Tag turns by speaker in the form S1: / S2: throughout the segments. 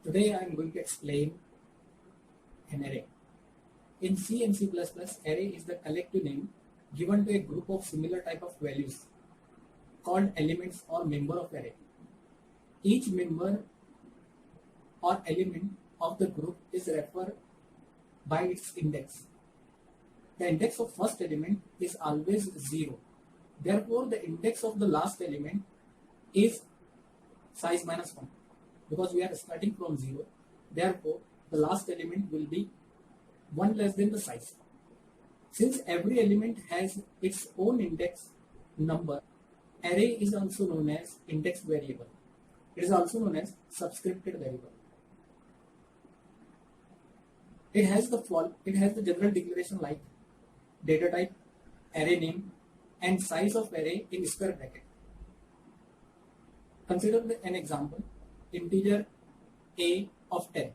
S1: Today I am going to explain an array. In C and C++, array is the collective name given to a group of similar type of values called elements or member of array. Each member or element of the group is referred by its index. The index of first element is always 0. Therefore, the index of the last element is size minus 1 because we are starting from 0. Therefore, the last element will be 1 less than the size. Since every element has its own index number, array is also known as index variable. It is also known as subscripted variable. It has the general declaration like data type, array name, and size of array in square bracket. Consider an example, integer a of 10.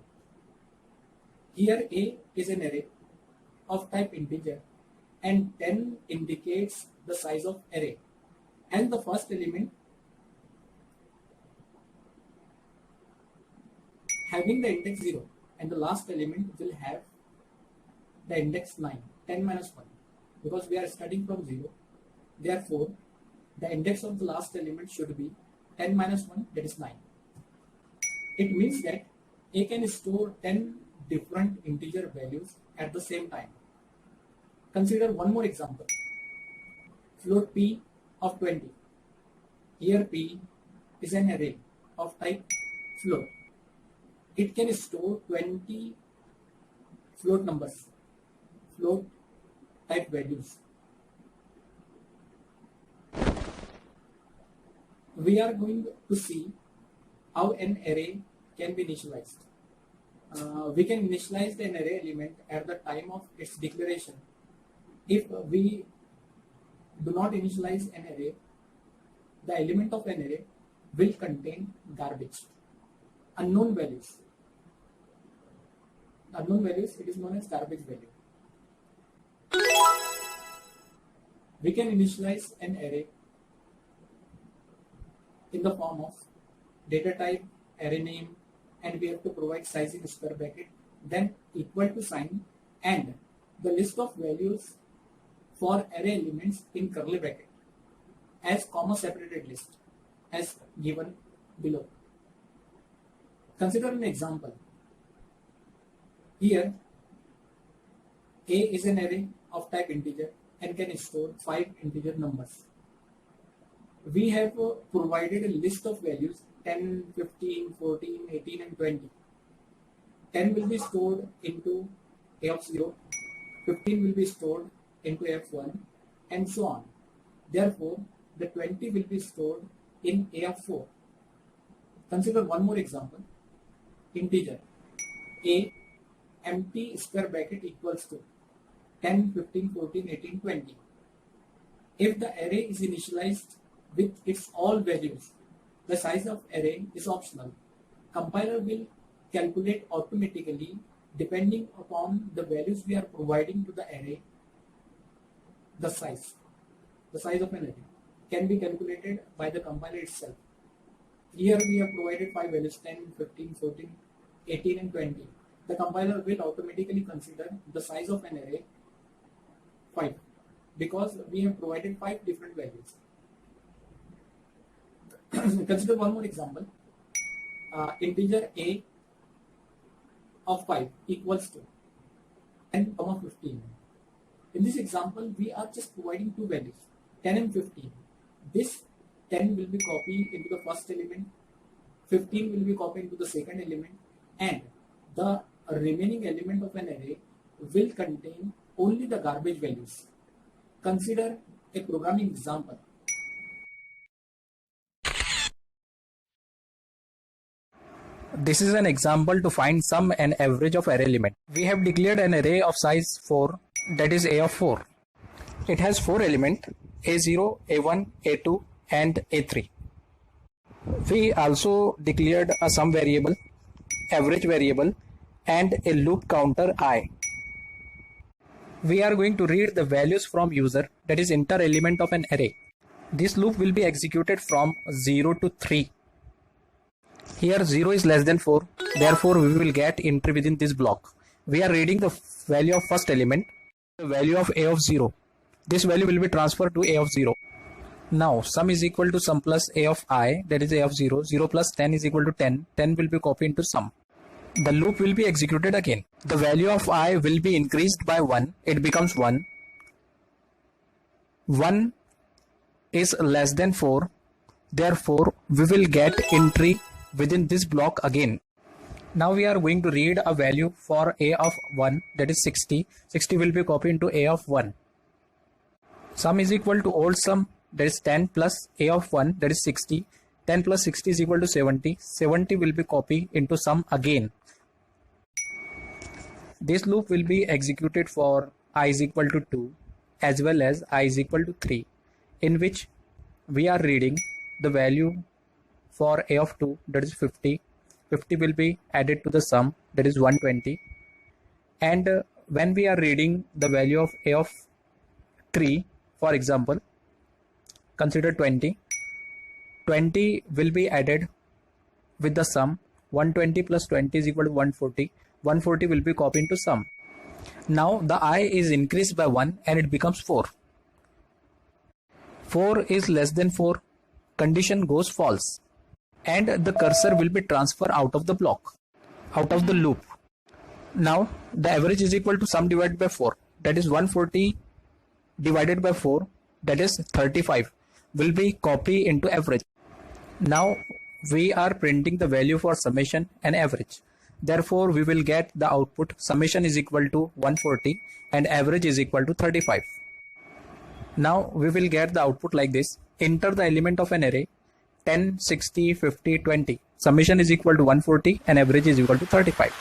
S1: Here a is an array of type integer and 10 indicates the size of array and the first element having the index 0 and the last element will have the index 9, 10 minus 1 because we are starting from 0. Therefore, the index of the last element should be 10 minus 1, that is 9. It means that a can store 10 different integer values at the same time. Consider one more example. Float p of 20. Here p is an array of type float. It can store 20 float numbers, float type values. We are going to see how an array can be initialized. We can initialize an array element at the time of its declaration. If we do not initialize an array, the element of an array will contain garbage, unknown values. Unknown values, it is known as garbage value. We can initialize an array in the form of data type, array name, and we have to provide size in square bracket, then equal to sign, and the list of values for array elements in curly bracket as comma separated list as given below. Consider an example. Here a is an array of type integer and can store 5 integer numbers. We have provided a list of values 10, 15, 14, 18 and 20. 10 will be stored into a of 0, 15 will be stored into f1 and so on. Therefore, the 20 will be stored in a of 4. Consider one more example. Integer a empty square bracket equals to 10, 15, 14, 18, 20. If the array is initialized with its all values, the size of array is optional. Compiler will calculate automatically depending upon the values we are providing to the array. The size of an array can be calculated by the compiler itself. Here we have provided 5 values 10, 15, 14, 18 and 20. The compiler will automatically consider the size of an array 5 because we have provided 5 different values. Consider one more example. Integer a of 5 equals to 10, 15. In this example, we are just providing 2 values, 10 and 15. This 10 will be copied into the first element, 15 will be copied into the second element, and the remaining element of an array will contain only the garbage values. Consider a programming example.
S2: This is an example to find sum and average of array element. We have declared an array of size 4, that is a of 4. It has 4 elements, a0, a1, a2 and a3. We also declared a sum variable, average variable and a loop counter I. We are going to read the values from user, that is enter element of an array. This loop will be executed from 0 to 3. Here 0 is less than 4, therefore we will get entry within this block. We are reading the value of first element, the value of a of 0. This value will be transferred to a of 0. Now sum is equal to sum plus a of I, that is a of 0. 0 plus 10 is equal to 10. 10 will be copied into sum. The loop will be executed again. The value of I will be increased by 1. It becomes 1. 1 is less than 4. Therefore, we will get entry within this block again. Now we are going to read a value for a of 1, that is 60. 60 will be copied into a of 1. Sum is equal to old sum, that is 10 plus a of 1, that is 60. 10 plus 60 is equal to 70. 70 will be copied into sum again. This loop will be executed for I is equal to 2 as well as I is equal to 3, in which we are reading the value for a of 2, that is 50. 50 will be added to the sum, that is 120. And when we are reading the value of a of 3, for example, consider 20. 20 will be added with the sum. 120 plus 20 is equal to 140. 140 will be copied into sum. Now the I is increased by 1 and it becomes 4. 4 is less than 4. Condition goes false. And the cursor will be transferred out of the block, out of the loop. Now the average is equal to sum divided by 4. That is 140 divided by 4, that is 35, will be copied into average. Now we are printing the value for summation and average. Therefore, we will get the output summation is equal to 140 and average is equal to 35. Now we will get the output like this. Enter the element of an array 10, 60, 50, 20. Summation is equal to 140 and average is equal to 35.